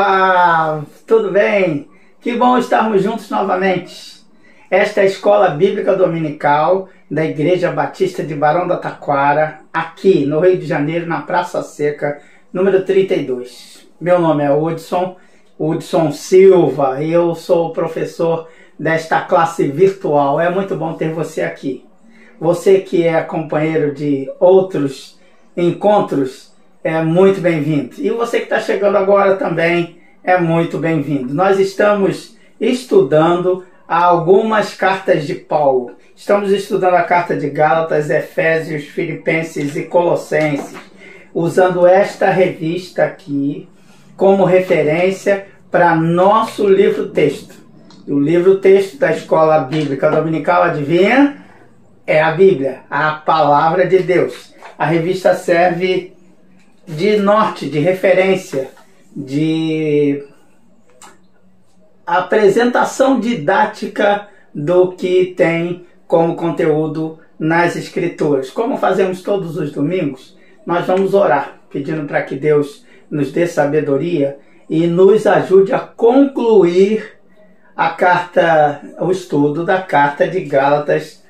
Olá, tudo bem? Que bom estarmos juntos novamente. Esta é a Escola Bíblica Dominical da Igreja Batista de Barão da Taquara, aqui no Rio de Janeiro, na Praça Seca, número 32. Meu nome é Hudson Silva e eu sou o professor desta classe virtual. É muito bom ter você aqui. Você que é companheiro de outros encontros, é muito bem-vindo. E você que está chegando agora também é muito bem-vindo. Nós estamos estudando algumas cartas de Paulo. Estamos estudando a carta de Gálatas, Efésios, Filipenses e Colossenses, usando esta revista aqui como referência para nosso livro-texto. O livro-texto da Escola Bíblica Dominical, adivinha? É a Bíblia, a Palavra de Deus. A revista serve de norte, de referência, de apresentação didática do que tem como conteúdo nas Escrituras. Como fazemos todos os domingos, nós vamos orar, pedindo para que Deus nos dê sabedoria e nos ajude a concluir a carta, o estudo da carta de Gálatas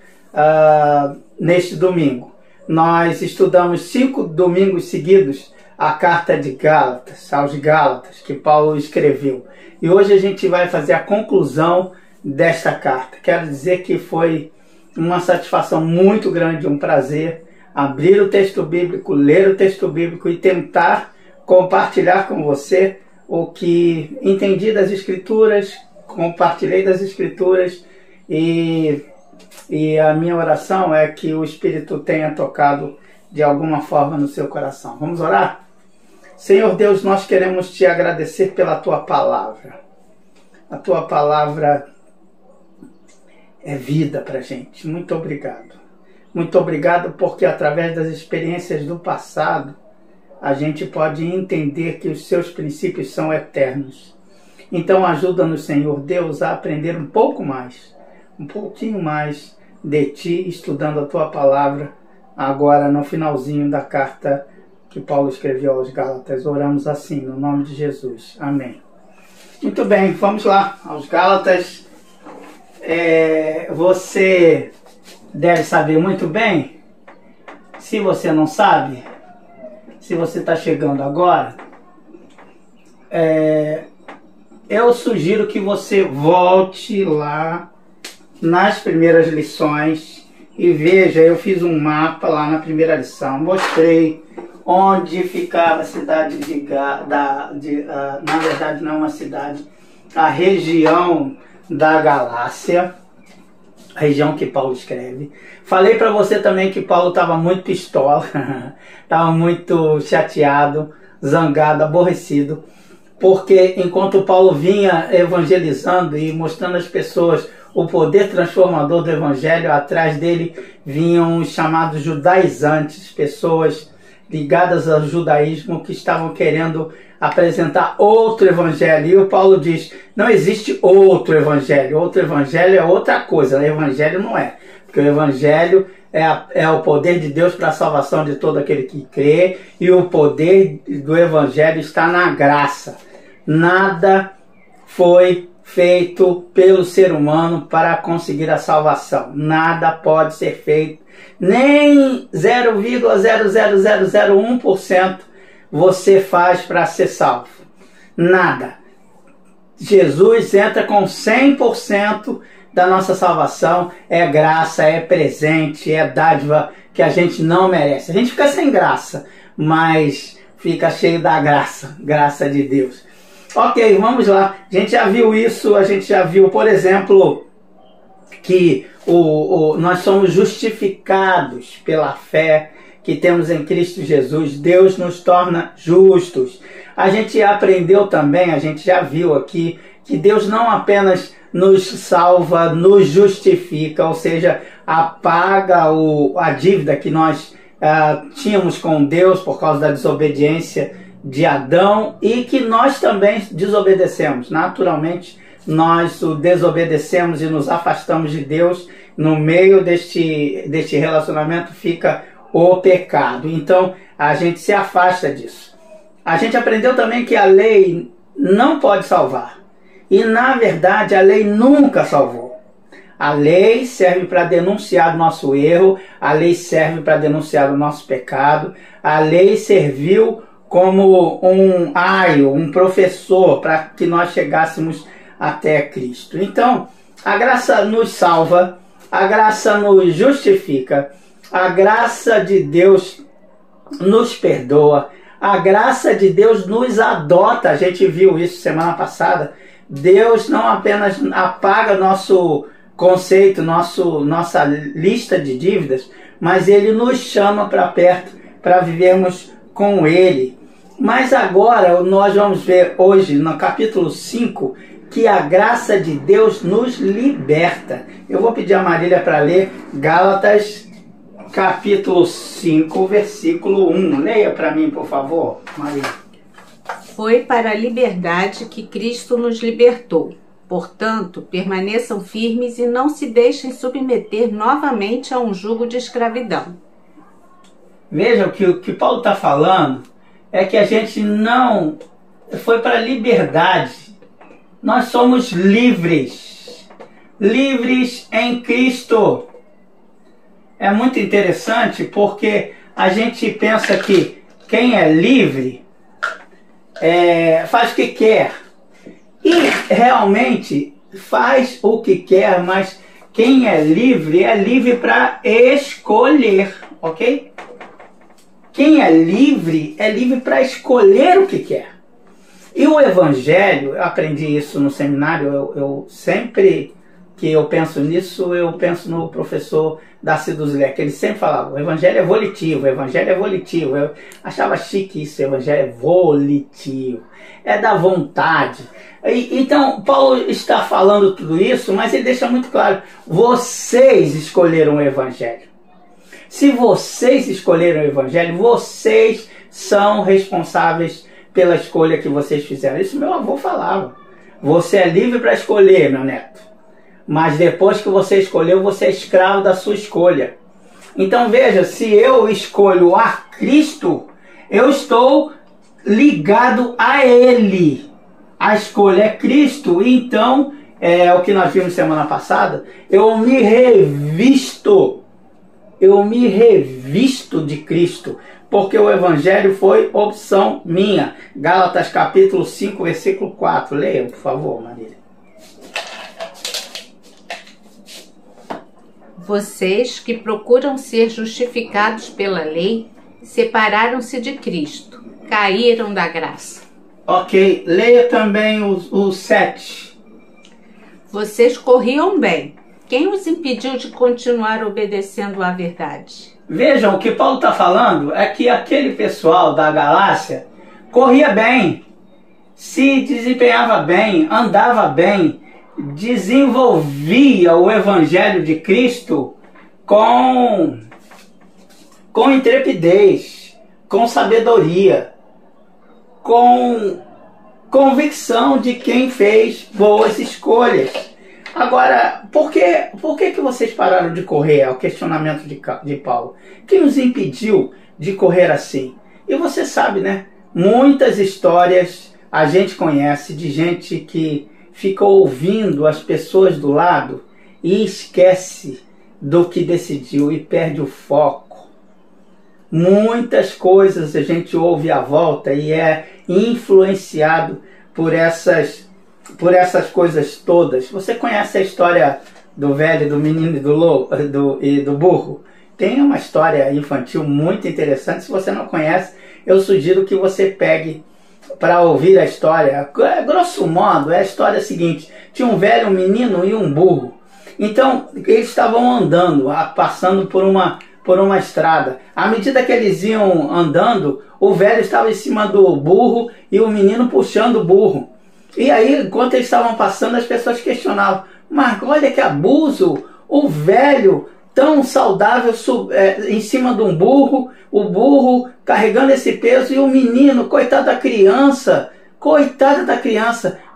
neste domingo. Nós estudamos 5 domingos seguidos a carta de Gálatas, aos Gálatas, que Paulo escreveu. E hoje a gente vai fazer a conclusão desta carta. Quero dizer que foi uma satisfação muito grande, um prazer abrir o texto bíblico, ler o texto bíblico e tentar compartilhar com você o que entendi das Escrituras, compartilhei das Escrituras e a minha oração é que o Espírito tenha tocado de alguma forma no seu coração. Vamos orar? Senhor Deus, nós queremos te agradecer pela tua palavra. A tua palavra é vida para a gente. Muito obrigado. Muito obrigado porque através das experiências do passado a gente pode entender que os seus princípios são eternos. Então ajuda-nos, Senhor Deus, a aprender um pouco mais, um pouquinho mais de ti, estudando a tua palavra, agora no finalzinho da carta que Paulo escreveu aos Gálatas. Oramos assim, no nome de Jesus. Amém. Muito bem, vamos lá, aos Gálatas. Você deve saber muito bem. Se você não sabe, se você está chegando agora, eu sugiro que você volte lá nas primeiras lições e veja, eu fiz um mapa lá na primeira lição, mostrei onde ficava a cidade na verdade não é uma cidade, a região da Galácia, a região que Paulo escreve. Falei para você também que Paulo estava muito pistola, estava muito chateado, zangado, aborrecido, porque enquanto Paulo vinha evangelizando e mostrando às pessoas o poder transformador do evangelho, atrás dele vinham os chamados judaizantes, pessoas ligadas ao judaísmo que estavam querendo apresentar outro evangelho. E o Paulo diz, não existe outro evangelho é outra coisa, o evangelho não é. Porque o evangelho é o poder de Deus para a salvação de todo aquele que crê, e o poder do evangelho está na graça. Nada foi feito pelo ser humano para conseguir a salvação. Nada pode ser feito, nem 0,00001% você faz para ser salvo. Nada. Jesus entra com 100% da nossa salvação. É graça, é presente, é dádiva que a gente não merece. A gente fica sem graça, mas fica cheio da graça de Deus. Ok, vamos lá. A gente já viu isso, a gente já viu, por exemplo, que nós somos justificados pela fé que temos em Cristo Jesus. Deus nos torna justos. A gente aprendeu também, a gente já viu aqui, que Deus não apenas nos salva, nos justifica, ou seja, apaga a dívida que nós tínhamos com Deus por causa da desobediência de Adão, e que nós também desobedecemos. Naturalmente, nós o desobedecemos e nos afastamos de Deus. No meio deste relacionamento fica o pecado. Então, a gente se afasta disso. A gente aprendeu também que a lei não pode salvar. E na verdade a lei nunca salvou. A lei serve para denunciar o nosso erro, a lei serve para denunciar o nosso pecado, a lei serviu como um aio, um professor para que nós chegássemos até Cristo. Então, a graça nos salva, a graça nos justifica, a graça de Deus nos perdoa, a graça de Deus nos adota. A gente viu isso semana passada. Deus não apenas apaga nosso conceito, nossa lista de dívidas, mas Ele nos chama para perto para vivermos com Ele. Mas agora nós vamos ver hoje, no capítulo 5, que a graça de Deus nos liberta. Eu vou pedir a Marília para ler Gálatas, capítulo 5, versículo 1. Leia para mim, por favor, Marília. Foi para a liberdade que Cristo nos libertou. Portanto, permaneçam firmes e não se deixem submeter novamente a um jugo de escravidão. Veja, o que Paulo está falando é que a gente não foi para a liberdade. Nós somos livres. Livres em Cristo. É muito interessante porque a gente pensa que quem é livre faz o que quer. E realmente faz o que quer, mas quem é livre para escolher, ok? Quem é livre para escolher o que quer. E o Evangelho, eu aprendi isso no seminário, eu sempre que eu penso nisso, eu penso no professor Darcy Duzlé, que ele sempre falava, o Evangelho é volitivo, o Evangelho é volitivo. Eu achava chique isso, o Evangelho é volitivo, é da vontade. Então, Paulo está falando tudo isso, mas ele deixa muito claro, vocês escolheram o Evangelho. Se vocês escolheram o Evangelho, vocês são responsáveis pela escolha que vocês fizeram. Isso meu avô falava. Você é livre para escolher, meu neto. Mas depois que você escolheu, você é escravo da sua escolha. Então veja, se eu escolho a Cristo, eu estou ligado a Ele. A escolha é Cristo, então, é o que nós vimos semana passada, eu me revisto de Cristo, porque o Evangelho foi opção minha. Gálatas capítulo 5, versículo 4. Leia, por favor, Marília. Vocês que procuram ser justificados pela lei, separaram-se de Cristo, caíram da graça. Ok, leia também o 7. Vocês corriam bem. Quem os impediu de continuar obedecendo à verdade? Vejam, o que Paulo está falando é que aquele pessoal da Galácia corria bem, se desempenhava bem, andava bem, desenvolvia o Evangelho de Cristo com intrepidez, com sabedoria, com convicção de quem fez boas escolhas. Agora, por que vocês pararam de correr? É o questionamento de Paulo. Quem os impediu de correr assim? E você sabe, né? Muitas histórias a gente conhece de gente que fica ouvindo as pessoas do lado e esquece do que decidiu e perde o foco. Muitas coisas a gente ouve à volta e é influenciado por essas coisas todas. Você conhece a história do velho, do menino e do burro? Tem uma história infantil muito interessante. Se você não conhece, eu sugiro que você pegue para ouvir a história. Grosso modo, a história seguinte: tinha um velho, um menino e um burro. Então, eles estavam andando, passando por uma estrada. À medida que eles iam andando, o velho estava em cima do burro e o menino puxando o burro. E aí, enquanto eles estavam passando, as pessoas questionavam: mas olha que abuso, o velho tão saudável em cima de um burro, o burro carregando esse peso, e o menino, coitada da criança,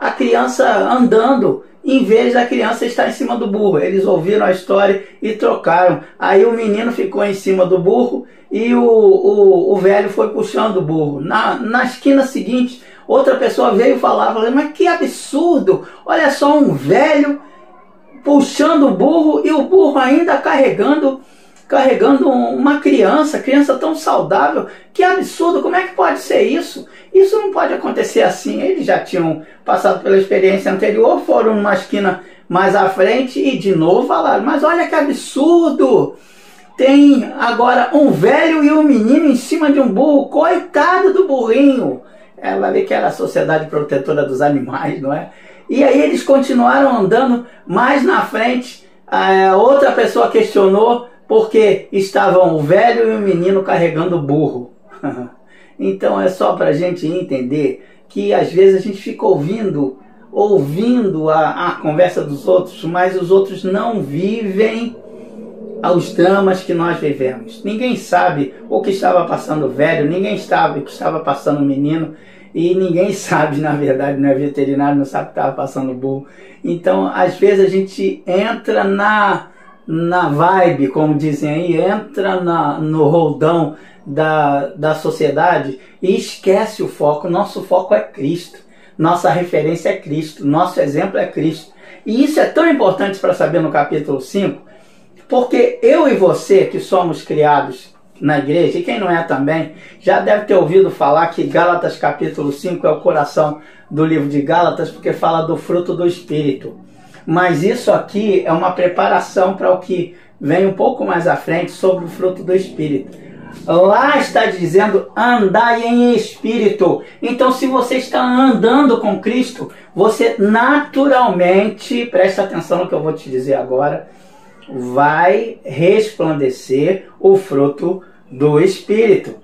a criança andando, em vez da criança estar em cima do burro. Eles ouviram a história e trocaram. Aí o menino ficou em cima do burro e o velho foi puxando o burro. Na esquina seguinte, Outra pessoa veio falar, falei, mas que absurdo, olha só um velho puxando o burro e o burro ainda carregando uma criança tão saudável. Que absurdo, como é que pode ser isso? Isso não pode acontecer assim. Eles já tinham passado pela experiência anterior, foram numa esquina mais à frente e de novo falaram, mas olha que absurdo, tem agora um velho e um menino em cima de um burro, coitado do burrinho. Vai ver que era a Sociedade Protetora dos Animais, não é? E aí eles continuaram andando. Mais na frente, outra pessoa questionou porque estavam o velho e o menino carregando o burro. Então é só para a gente entender que às vezes a gente fica ouvindo a conversa dos outros, mas os outros não vivem os dramas que nós vivemos. Ninguém sabe o que estava passando o velho, ninguém sabe o que estava passando o menino, e ninguém sabe, na verdade, não é veterinário, não sabe o que estava passando o burro. Então, às vezes a gente entra na vibe, como dizem aí, entra no roldão da sociedade e esquece o foco. Nosso foco é Cristo, nossa referência é Cristo, nosso exemplo é Cristo. E isso é tão importante para saber no capítulo 5, porque eu e você que somos criados na igreja, e quem não é também, já deve ter ouvido falar que Gálatas capítulo 5 é o coração do livro de Gálatas, porque fala do fruto do Espírito. Mas isso aqui é uma preparação para o que vem um pouco mais à frente sobre o fruto do Espírito. Lá está dizendo, andai em Espírito. Então, se você está andando com Cristo, você naturalmente, presta atenção no que eu vou te dizer agora, vai resplandecer o fruto do Espírito.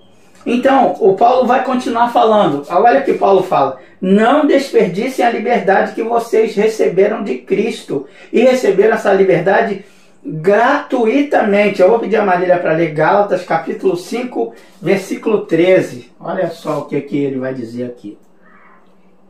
Então, o Paulo vai continuar falando. Olha o que Paulo fala. Não desperdicem a liberdade que vocês receberam de Cristo. E receberam essa liberdade gratuitamente. Eu vou pedir a Marília para ler Gálatas capítulo 5, versículo 13. Olha só o que ele vai dizer aqui.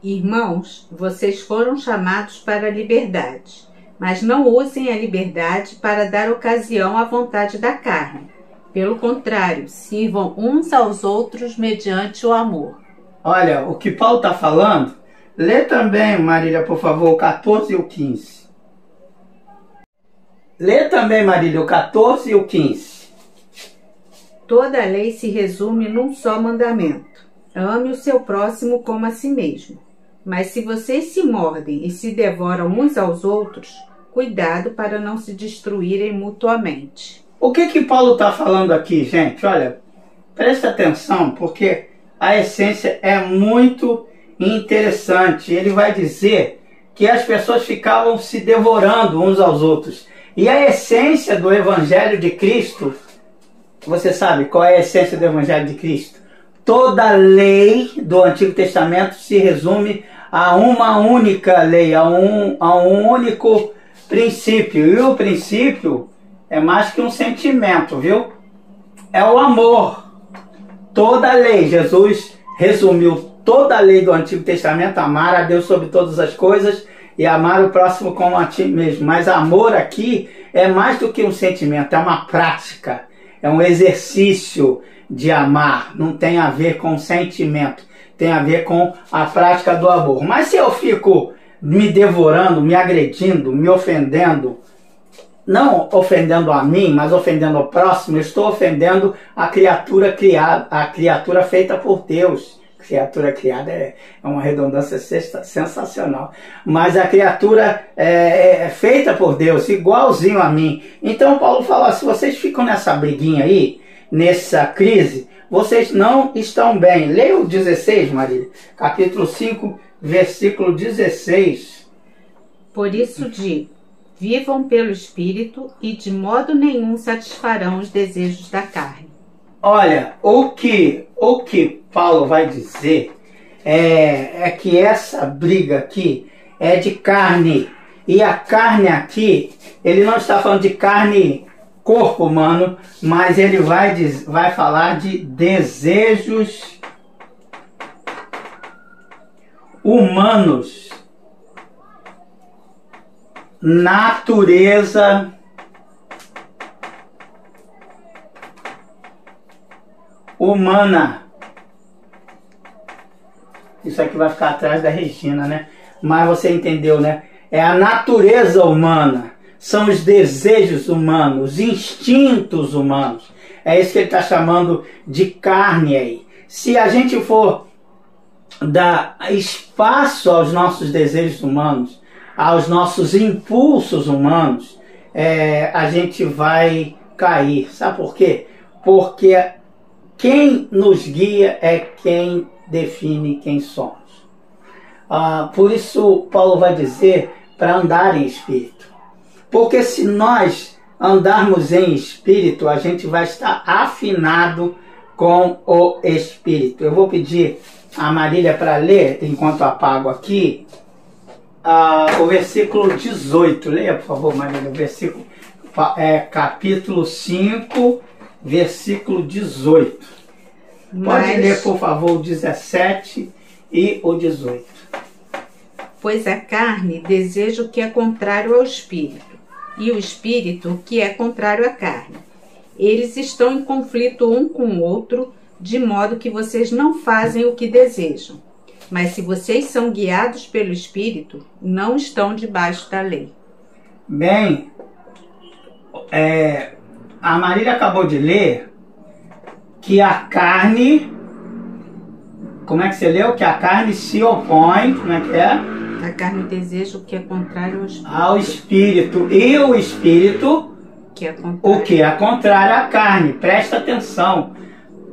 Irmãos, vocês foram chamados para a liberdade, mas não usem a liberdade para dar ocasião à vontade da carne. Pelo contrário, sirvam uns aos outros mediante o amor. Olha, o que Paulo está falando, lê também, Marília, por favor, o 14 e o 15. Lê também, Marília, o 14 e o 15. Toda a lei se resume num só mandamento. Ame o seu próximo como a si mesmo. Mas se vocês se mordem e se devoram uns aos outros, cuidado para não se destruírem mutuamente. O que Paulo está falando aqui, gente? Olha, presta atenção, porque a essência é muito interessante. Ele vai dizer que as pessoas ficavam se devorando uns aos outros. E a essência do Evangelho de Cristo, você sabe qual é a essência do Evangelho de Cristo? Toda a lei do Antigo Testamento se resume a uma única lei, a um único princípio. E o princípio é mais que um sentimento, viu? É o amor. Toda a lei, Jesus resumiu toda a lei do Antigo Testamento, amar a Deus sobre todas as coisas e amar o próximo como a ti mesmo. Mas amor aqui é mais do que um sentimento, é uma prática, é um exercício de amar. Não tem a ver com sentimento, tem a ver com a prática do amor. Mas se eu fico me devorando, me agredindo, me ofendendo, não ofendendo a mim, mas ofendendo ao próximo, eu estou ofendendo a criatura criada, a criatura feita por Deus. Criatura criada é uma redundância sensacional. Mas a criatura é feita por Deus, igualzinho a mim. Então Paulo fala, se vocês ficam nessa briguinha aí, nessa crise, vocês não estão bem. Leia o 16, Marília. Capítulo 5, versículo 16. Por isso digo, vivam pelo Espírito e de modo nenhum satisfarão os desejos da carne. Olha, o que Paulo vai dizer é que essa briga aqui é de carne. E a carne aqui, ele não está falando de carne, corpo humano, mas ele vai falar de desejos humanos. Natureza humana. Isso aqui vai ficar atrás da Regina, né? Mas você entendeu, né? É a natureza humana, são os desejos humanos, os instintos humanos. É isso que ele está chamando de carne aí. Se a gente for dar espaço aos nossos desejos humanos, aos nossos impulsos humanos, a gente vai cair. Sabe por quê? Porque quem nos guia é quem define quem somos. Por isso Paulo vai dizer para andar em espírito. Porque se nós andarmos em espírito, a gente vai estar afinado com o espírito. Eu vou pedir a Marília para ler, enquanto apago aqui, o versículo 18. Leia, por favor, Marília, o versículo, capítulo 5, versículo 18. Pode ler, por favor, o 17 e o 18. Pois a carne deseja o que é contrário ao espírito, e o espírito o que é contrário à carne. Eles estão em conflito um com o outro, de modo que vocês não fazem o que desejam. Mas se vocês são guiados pelo espírito, não estão debaixo da lei. Bem, a Marília acabou de ler que a carne... Como é que você leu? Que a carne se opõe... Como é que é? A carne deseja o que é contrário ao espírito. E o espírito, o que é contrário à carne. Presta atenção.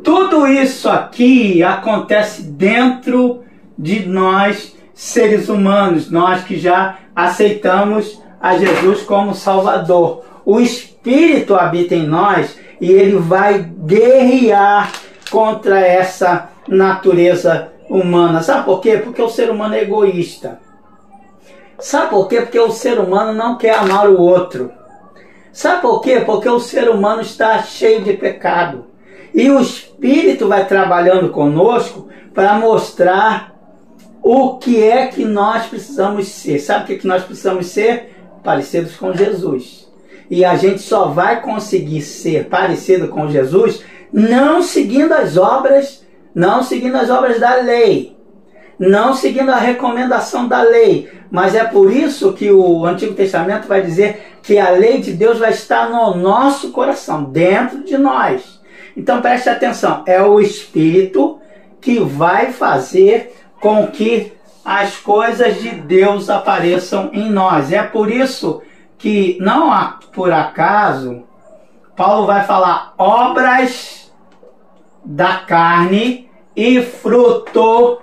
Tudo isso aqui acontece dentro de nós, seres humanos. Nós que já aceitamos a Jesus como Salvador. O espírito habita em nós e ele vai guerrear contra essa natureza humana. Sabe por quê? Porque o ser humano é egoísta. Sabe por quê? Porque o ser humano não quer amar o outro. Sabe por quê? Porque o ser humano está cheio de pecado. E o Espírito vai trabalhando conosco para mostrar o que é que nós precisamos ser. Sabe o que nós precisamos ser? Parecidos com Jesus. E a gente só vai conseguir ser parecido com Jesus não seguindo as obras da lei. Não seguindo a recomendação da lei. Mas é por isso que o Antigo Testamento vai dizer que a lei de Deus vai estar no nosso coração, dentro de nós. Então preste atenção, é o Espírito que vai fazer com que as coisas de Deus apareçam em nós. É por isso que, não por acaso, Paulo vai falar obras da carne e fruto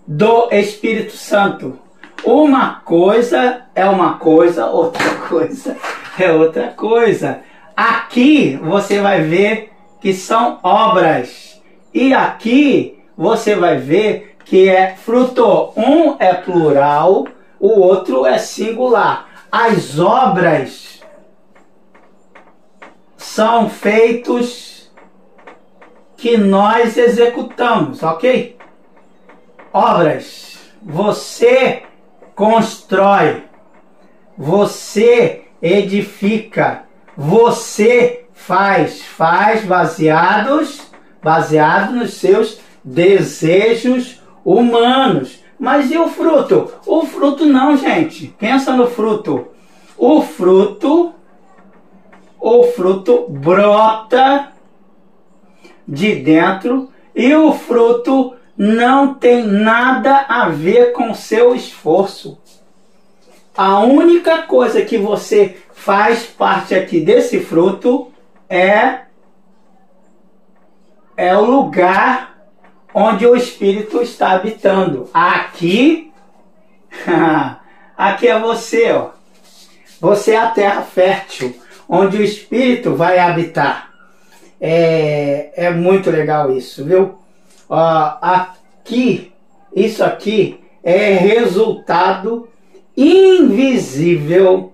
do Espírito Santo. Uma coisa é uma coisa, outra coisa é outra coisa. Aqui você vai ver que são obras. E aqui você vai ver que é fruto. Um é plural, o outro é singular. As obras são feitos que nós executamos, ok? Obras. Você constrói, você edifica, você faz baseado nos seus desejos humanos. Mas e o fruto? O fruto não, gente. Pensa no fruto. O fruto brota de dentro e o fruto não tem nada a ver com seu esforço. A única coisa que você faz parte aqui desse fruto é o lugar onde o Espírito está habitando. Aqui, aqui é você, ó. Você é a terra fértil, onde o Espírito vai habitar. É muito legal isso, viu? Aqui, isso aqui é resultado invisível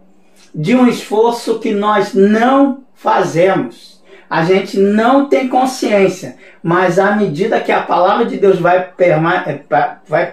de um esforço que nós não fazemos. A gente não tem consciência, mas à medida que a palavra de Deus vai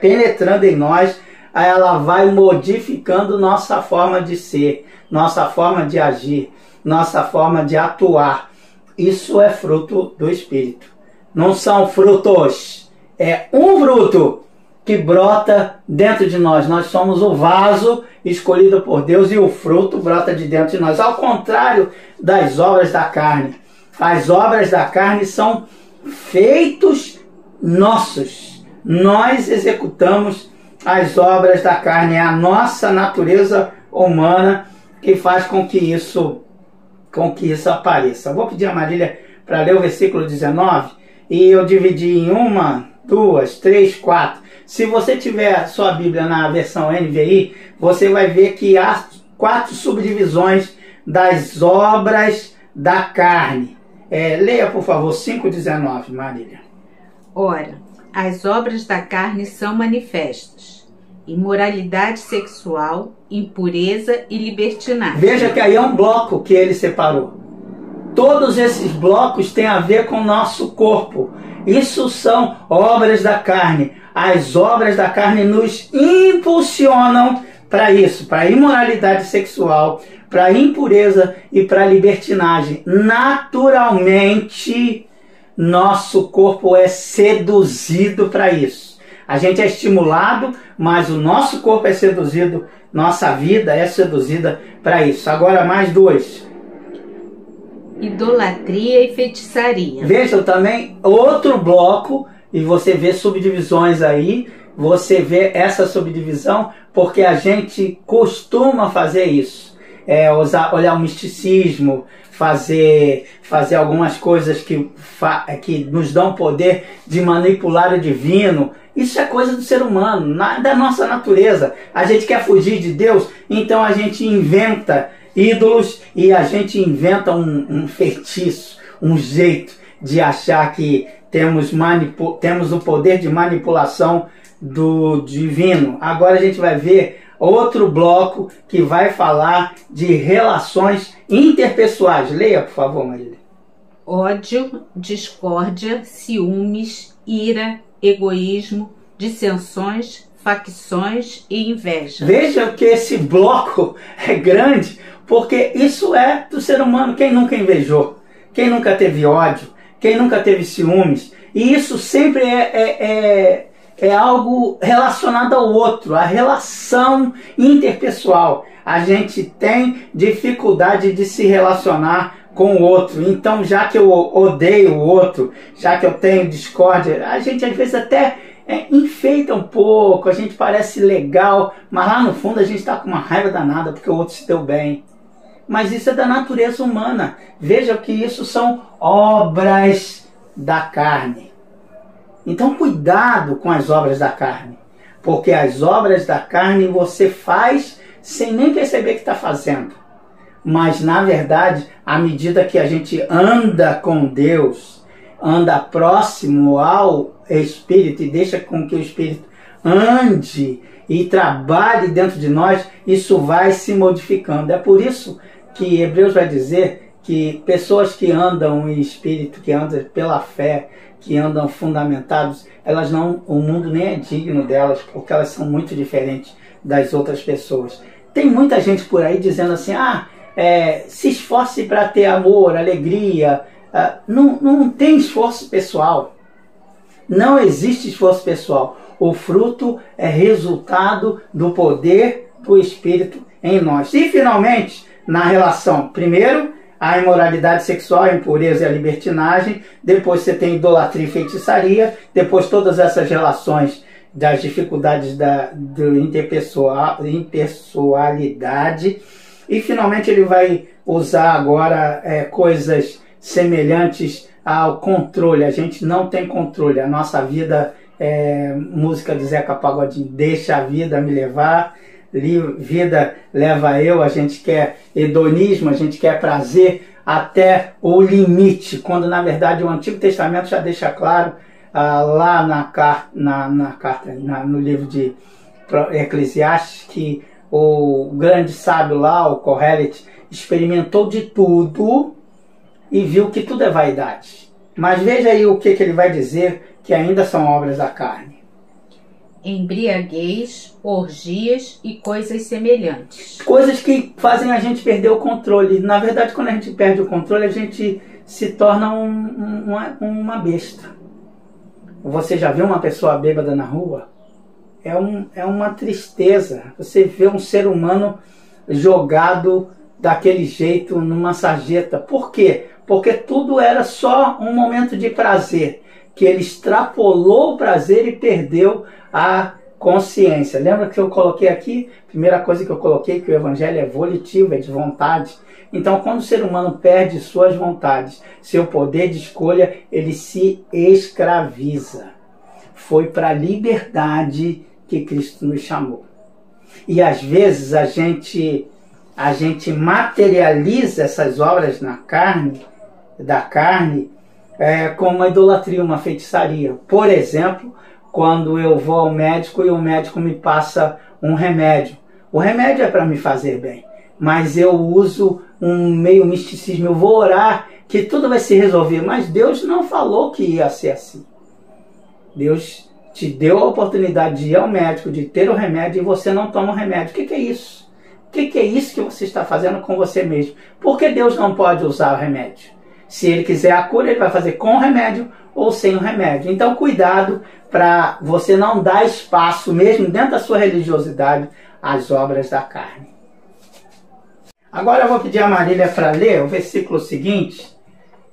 penetrando em nós, ela vai modificando nossa forma de ser, nossa forma de agir, nossa forma de atuar. Isso é fruto do Espírito. Não são frutos, é um fruto que brota dentro de nós. Nós somos o vaso escolhido por Deus e o fruto brota de dentro de nós. Ao contrário das obras da carne. As obras da carne são feitos nossos. Nós executamos as obras da carne. É a nossa natureza humana que faz com que isso apareça. Eu vou pedir a Marília para ler o versículo 19 e eu dividi em 1, 2, 3, 4. Se você tiver sua Bíblia na versão NVI, você vai ver que há 4 subdivisões das obras da carne. Leia, por favor, 5,19, Marília. Ora, as obras da carne são manifestas: imoralidade sexual, impureza e libertinagem. Veja que aí é um bloco que ele separou. Todos esses blocos têm a ver com o nosso corpo. Isso são obras da carne. As obras da carne nos impulsionam para isso, para a imoralidade sexual, para a impureza e para a libertinagem. Naturalmente, nosso corpo é seduzido para isso. A gente é estimulado, mas o nosso corpo é seduzido, nossa vida é seduzida para isso. Agora mais 2. Idolatria e feitiçaria. Veja também outro bloco, e você vê subdivisões aí, você vê essa subdivisão, porque a gente costuma fazer isso. Olhar o misticismo, fazer algumas coisas que nos dão poder de manipular o divino. Isso é coisa do ser humano, da nossa natureza. A gente quer fugir de Deus, então a gente inventa ídolos e a gente inventa um feitiço, um jeito de achar que temos o poder de manipulação do divino. Agora a gente vai ver outro bloco que vai falar de relações interpessoais. Leia, por favor, Marília. Ódio, discórdia, ciúmes, ira, egoísmo, dissensões, facções e inveja. Veja que esse bloco é grande, porque isso é do ser humano. Quem nunca invejou? Quem nunca teve ódio? Quem nunca teve ciúmes? E isso sempre é algo relacionado ao outro, a relação interpessoal. A gente tem dificuldade de se relacionar com o outro. Então, já que eu odeio o outro, já que eu tenho discórdia, a gente às vezes até enfeita um pouco, a gente parece legal, mas lá no fundo a gente está com uma raiva danada porque o outro se deu bem. Mas isso é da natureza humana. Veja que isso são obras da carne. Então cuidado com as obras da carne, porque as obras da carne você faz sem nem perceber que está fazendo. Mas na verdade, à medida que a gente anda com Deus, anda próximo ao Espírito e deixa com que o Espírito ande e trabalhe dentro de nós, isso vai se modificando. É por isso que Hebreus vai dizer que pessoas que andam em Espírito, que andam pela fé, que andam fundamentados, o mundo nem é digno delas, porque elas são muito diferentes das outras pessoas. Tem muita gente por aí dizendo assim, se esforce para ter amor, alegria. Não tem esforço pessoal. Não existe esforço pessoal. O fruto é resultado do poder do Espírito em nós. E finalmente, na relação, primeiro, a imoralidade sexual, a impureza e a libertinagem. Depois você tem idolatria e feitiçaria. Depois todas essas relações das dificuldades da impessoalidade. E finalmente ele vai usar agora coisas semelhantes ao controle. A gente não tem controle. A nossa vida, música do Zeca Pagodinho, deixa a vida me levar. Vida leva eu, a gente quer hedonismo, a gente quer prazer até o limite, quando na verdade o Antigo Testamento já deixa claro, lá no livro de Eclesiastes, que o grande sábio lá, o Kohelet, experimentou de tudo e viu que tudo é vaidade. Mas veja aí o que ele vai dizer, que ainda são obras da carne. Embriaguez, orgias e coisas semelhantes. Coisas que fazem a gente perder o controle. Na verdade, quando a gente perde o controle, a gente se torna uma besta. Você já viu uma pessoa bêbada na rua? É uma tristeza. Você vê um ser humano jogado daquele jeito numa sarjeta. Por quê? Porque tudo era só um momento de prazer, que ele extrapolou o prazer e perdeu a consciência. Lembra que eu coloquei aqui? Primeira coisa que eu coloquei, que o evangelho é volitivo, é de vontade. Então, quando o ser humano perde suas vontades, seu poder de escolha, ele se escraviza. Foi para a liberdade que Cristo nos chamou. E às vezes a gente materializa essas obras da carne, como uma idolatria, uma feitiçaria. Por exemplo, quando eu vou ao médico e o médico me passa um remédio. O remédio é para me fazer bem, mas eu uso um meio misticismo. Eu vou orar que tudo vai se resolver, mas Deus não falou que ia ser assim. Deus te deu a oportunidade de ir ao médico, de ter o remédio, e você não toma o remédio. O que é isso? O que é isso que você está fazendo com você mesmo? Por que Deus não pode usar o remédio? Se Ele quiser a cura, Ele vai fazer com o remédio ou sem o remédio. Então, cuidado para você não dar espaço, mesmo dentro da sua religiosidade, às obras da carne. Agora eu vou pedir a Marília para ler o versículo seguinte,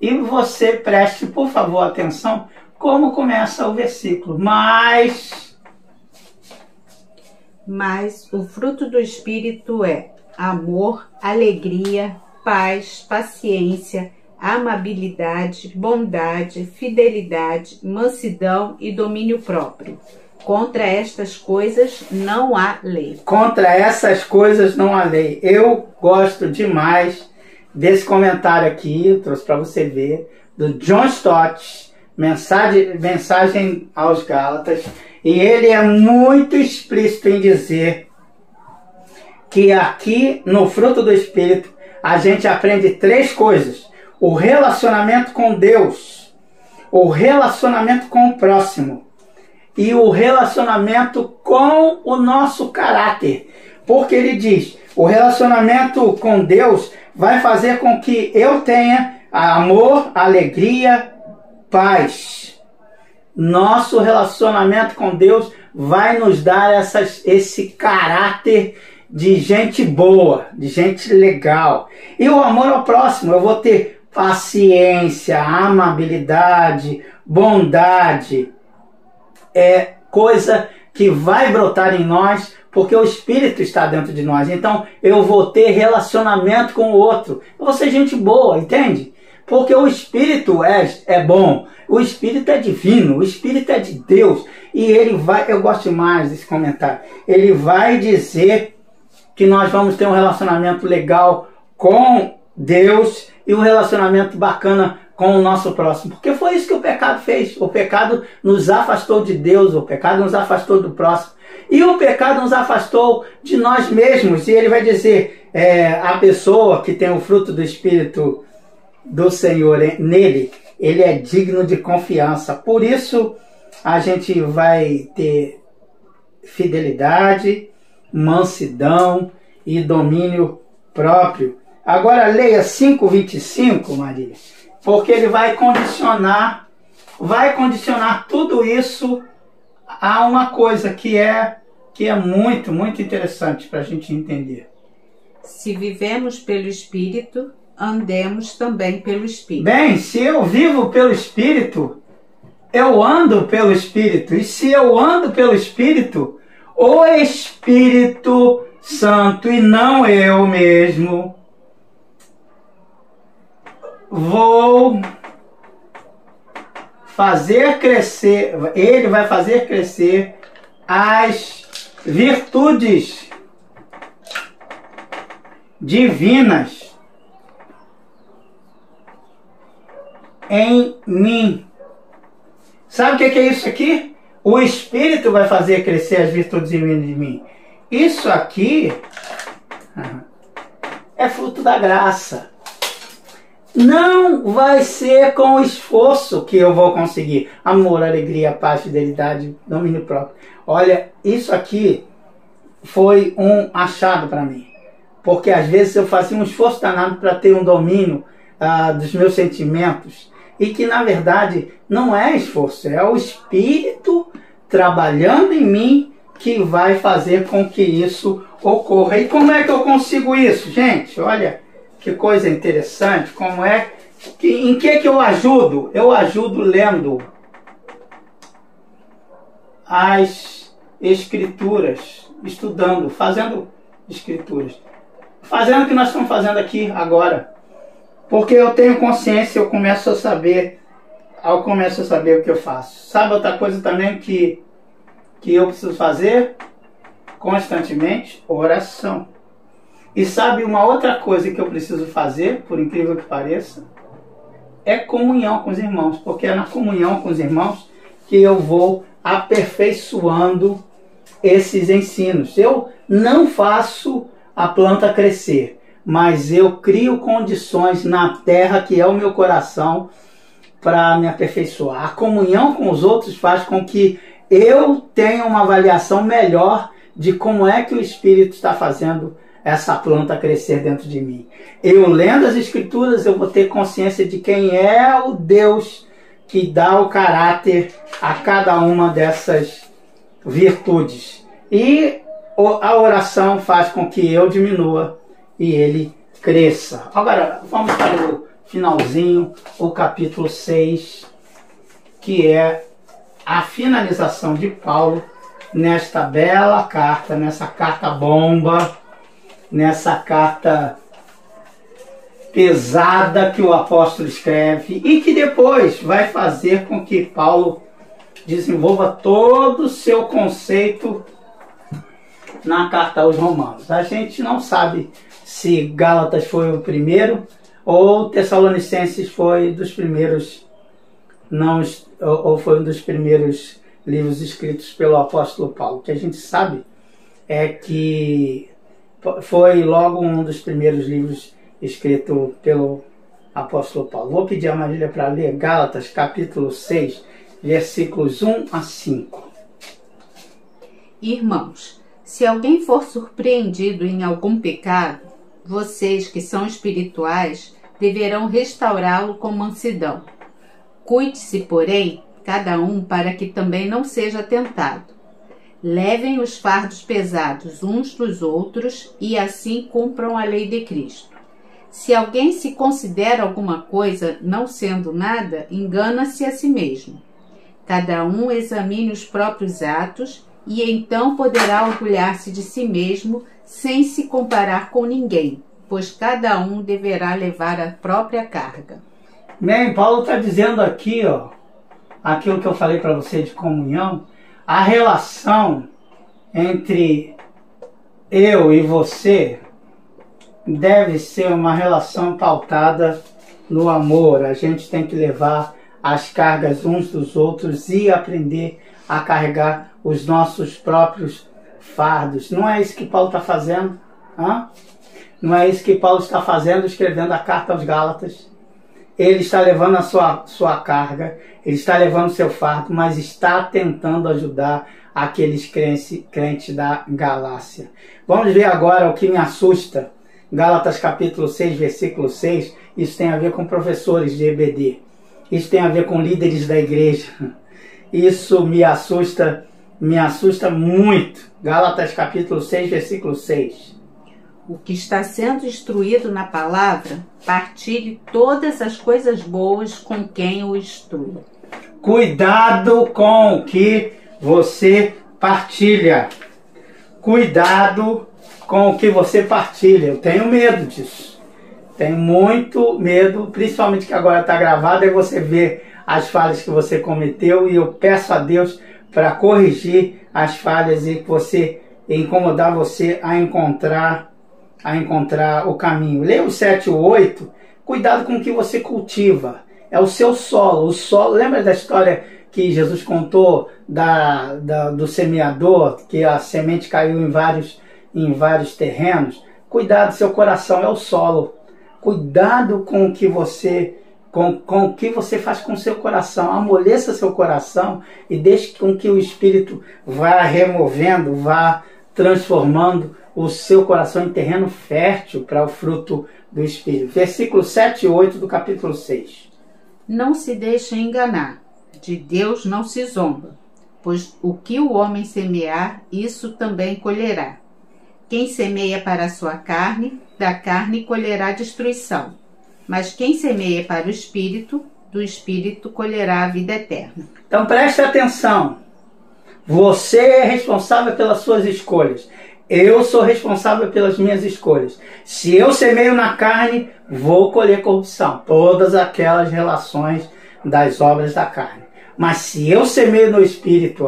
e você preste, por favor, atenção como começa o versículo. Mas o fruto do Espírito é amor, alegria, paz, paciência, amabilidade, bondade, fidelidade, mansidão e domínio próprio. Contra estas coisas não há lei. Contra essas coisas não há lei. Eu gosto demais desse comentário aqui, eu trouxe para você ver, do John Stott, mensagem aos Gálatas, e ele é muito explícito em dizer que aqui no fruto do Espírito a gente aprende 3 coisas: o relacionamento com Deus, o relacionamento com o próximo e o relacionamento com o nosso caráter. Porque ele diz, o relacionamento com Deus vai fazer com que eu tenha amor, alegria, paz. Nosso relacionamento com Deus vai nos dar esse caráter de gente boa, de gente legal. E o amor ao próximo, eu vou ter paciência, amabilidade, bondade. É coisa que vai brotar em nós, porque o Espírito está dentro de nós. Então eu vou ter relacionamento com o outro. Eu vou ser gente boa, entende? Porque o Espírito é bom, o Espírito é divino, o Espírito é de Deus. E ele vai, eu gosto mais desse comentário, ele vai dizer que nós vamos ter um relacionamento legal com Deus e um relacionamento bacana com o nosso próximo. Porque foi isso que o pecado fez. O pecado nos afastou de Deus, o pecado nos afastou do próximo. E o pecado nos afastou de nós mesmos. E ele vai dizer, a pessoa que tem o fruto do Espírito do Senhor nele, ele é digno de confiança. Por isso a gente vai ter fidelidade, mansidão e domínio próprio. Agora leia 5:25, Maria, porque ele vai condicionar tudo isso a uma coisa que é muito, muito interessante para a gente entender. Se vivemos pelo Espírito, andemos também pelo Espírito. Bem, se eu vivo pelo Espírito, eu ando pelo Espírito. E se eu ando pelo Espírito, o Espírito Santo e não eu mesmo vou fazer crescer, ele vai fazer crescer as virtudes divinas em mim. Sabe o que é isso aqui? O Espírito vai fazer crescer as virtudes divinas em mim. Isso aqui é fruto da graça. Não vai ser com esforço que eu vou conseguir amor, alegria, paz, fidelidade, domínio próprio. Olha, isso aqui foi um achado para mim. Porque às vezes eu fazia um esforço danado para ter um domínio dos meus sentimentos. e que na verdade não é esforço, é o Espírito trabalhando em mim que vai fazer com que isso ocorra. E como é que eu consigo isso, gente? Olha que coisa interessante. Em que eu ajudo? Eu ajudo lendo as Escrituras, estudando, fazendo Escrituras, fazendo o que nós estamos fazendo aqui agora, porque eu tenho consciência, eu começo a saber o que eu faço. Sabe outra coisa também que eu preciso fazer constantemente? Oração. E sabe uma outra coisa que eu preciso fazer, por incrível que pareça? É comunhão com os irmãos, porque é na comunhão com os irmãos que eu vou aperfeiçoando esses ensinos. Eu não faço a planta crescer, mas eu crio condições na terra, que é o meu coração, para me aperfeiçoar. A comunhão com os outros faz com que eu tenha uma avaliação melhor de como é que o Espírito está fazendo essa planta crescer dentro de mim. Eu lendo as Escrituras, eu vou ter consciência de quem é o Deus que dá o caráter a cada uma dessas virtudes. E a oração faz com que eu diminua e ele cresça. Agora, vamos para o finalzinho, o capítulo 6, que é a finalização de Paulo nesta bela carta, nessa carta bomba, nessa carta pesada que o apóstolo escreve e que depois vai fazer com que Paulo desenvolva todo o seu conceito na carta aos Romanos. A gente não sabe se Gálatas foi o primeiro ou Tessalonicenses foi dos primeiros, ou foi um dos primeiros livros escritos pelo apóstolo Paulo. O que a gente sabe é que foi logo um dos primeiros livros escrito pelo apóstolo Paulo. Vou pedir a Marília para ler Gálatas capítulo 6, versículos 1 a 5. Irmãos, se alguém for surpreendido em algum pecado, vocês que são espirituais deverão restaurá-lo com mansidão. Cuide-se, porém, cada um para que também não seja tentado. Levem os fardos pesados uns dos outros e assim cumpram a lei de Cristo. Se alguém se considera alguma coisa não sendo nada, engana-se a si mesmo. Cada um examine os próprios atos e então poderá orgulhar-se de si mesmo sem se comparar com ninguém, pois cada um deverá levar a própria carga. Bem, Paulo está dizendo aqui, aquilo que eu falei para você de comunhão, a relação entre eu e você deve ser uma relação pautada no amor. A gente tem que levar as cargas uns dos outros e aprender a carregar os nossos próprios fardos. Não é isso que Paulo está fazendo? Não é isso que Paulo está fazendo escrevendo a carta aos Gálatas? Ele está levando a sua carga, ele está levando o seu fardo, mas está tentando ajudar aqueles crentes da Galácia. Vamos ver agora o que me assusta. Gálatas capítulo 6, versículo 6, isso tem a ver com professores de EBD. Isso tem a ver com líderes da igreja. Isso me assusta muito. Gálatas capítulo 6, versículo 6. O que está sendo instruído na palavra, partilhe todas as coisas boas com quem o instrui. Cuidado com o que você partilha. Cuidado com o que você partilha. Eu tenho medo disso. Tenho muito medo, principalmente que agora está gravado, e você vê as falhas que você cometeu, e eu peço a Deus para corrigir as falhas e incomodar você a encontrar o caminho. Leia o 7 e o 8. Cuidado com o que você cultiva. É o seu solo. O solo, lembra da história que Jesus contou do semeador, que a semente caiu em vários terrenos? Cuidado, seu coração é o solo. Cuidado com o que você faz com o seu coração. Amoleça seu coração e deixe com que o Espírito vá removendo, vá transformando o seu coração em terreno fértil para o fruto do Espírito. Versículos 7 e 8 do capítulo 6. Não se deixe enganar, de Deus não se zomba, pois o que o homem semear, isso também colherá. Quem semeia para a sua carne, da carne colherá destruição, mas quem semeia para o Espírito, do Espírito colherá a vida eterna. Então preste atenção, você é responsável pelas suas escolhas. Eu sou responsável pelas minhas escolhas. Se eu semeio na carne, vou colher corrupção. Todas aquelas relações das obras da carne. Mas se eu semeio no Espírito,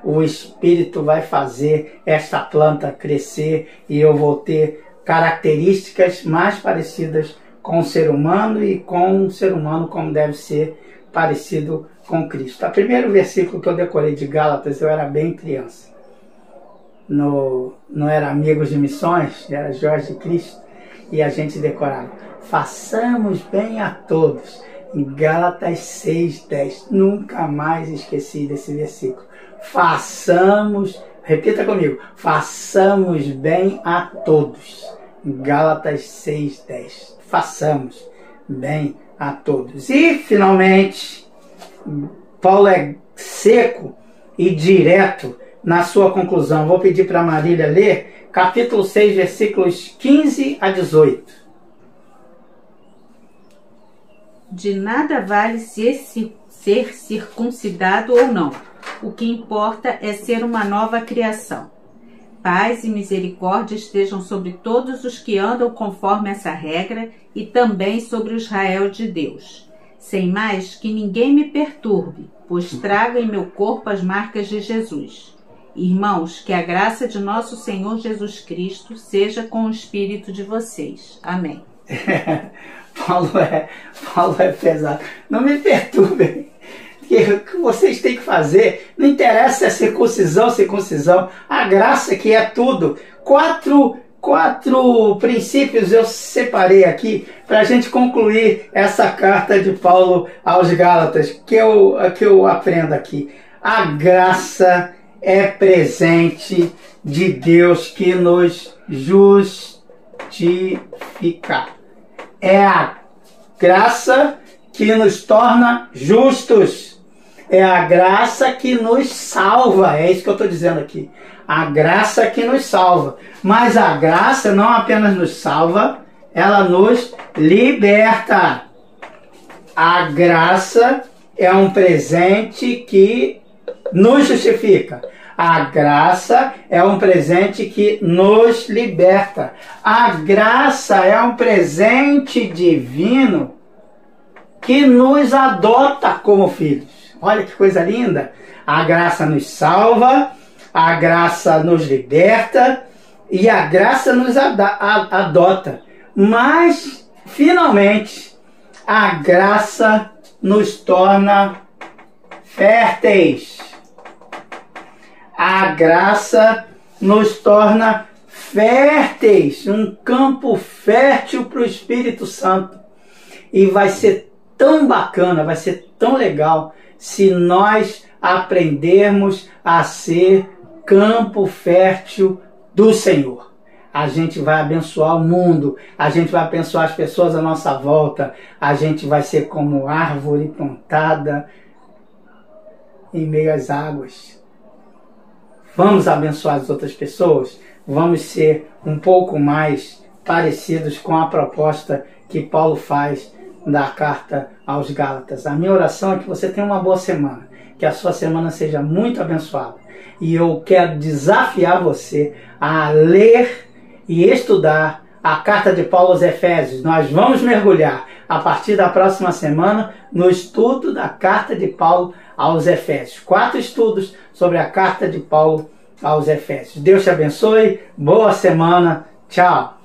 o Espírito vai fazer esta planta crescer e eu vou ter características mais parecidas com o ser humano e com o ser humano como deve ser parecido com Cristo. O primeiro versículo que eu decorei de Gálatas, eu era bem criança. Não era Amigos de Missões, era Jorge Cristo, e a gente decorava: façamos bem a todos, em Gálatas 6:10. Nunca mais esqueci desse versículo. Repita comigo, façamos bem a todos, em Gálatas 6:10. Façamos bem a todos. E finalmente, Paulo é seco e direto na sua conclusão. Vou pedir para a Marília ler capítulo 6, versículos 15 a 18. De nada vale ser circuncidado ou não. O que importa é ser uma nova criação. Paz e misericórdia estejam sobre todos os que andam conforme essa regra e também sobre o Israel de Deus. Sem mais, que ninguém me perturbe, pois trago em meu corpo as marcas de Jesus. Irmãos, que a graça de nosso Senhor Jesus Cristo seja com o espírito de vocês. Amém. Paulo é pesado. Não me perturbem. O que vocês têm que fazer, não interessa se é circuncisão. A graça que é tudo. Quatro princípios eu separei aqui para a gente concluir essa carta de Paulo aos Gálatas, que eu aprendo aqui. A graça é presente de Deus que nos justifica. É a graça que nos torna justos. É a graça que nos salva. É isso que eu estou dizendo aqui. A graça que nos salva. Mas a graça não apenas nos salva, ela nos liberta. A graça é um presente que nos justifica. A graça é um presente que nos liberta. A graça é um presente divino que nos adota como filhos. Olha que coisa linda! A graça nos salva, a graça nos liberta e a graça nos adota. Mas, finalmente, a graça nos torna férteis. A graça nos torna férteis, um campo fértil para o Espírito Santo. E vai ser tão bacana, vai ser tão legal se nós aprendermos a ser campo fértil do Senhor. A gente vai abençoar o mundo, a gente vai abençoar as pessoas à nossa volta, a gente vai ser como árvore plantada em meio às águas. Vamos abençoar as outras pessoas, vamos ser um pouco mais parecidos com a proposta que Paulo faz da carta aos Gálatas. A minha oração é que você tenha uma boa semana, que a sua semana seja muito abençoada. E eu quero desafiar você a ler e estudar a carta de Paulo aos Efésios. Nós vamos mergulhar a partir da próxima semana no estudo da carta de Paulo aos Efésios. 4 estudos sobre a carta de Paulo aos Efésios. Deus te abençoe, boa semana, tchau!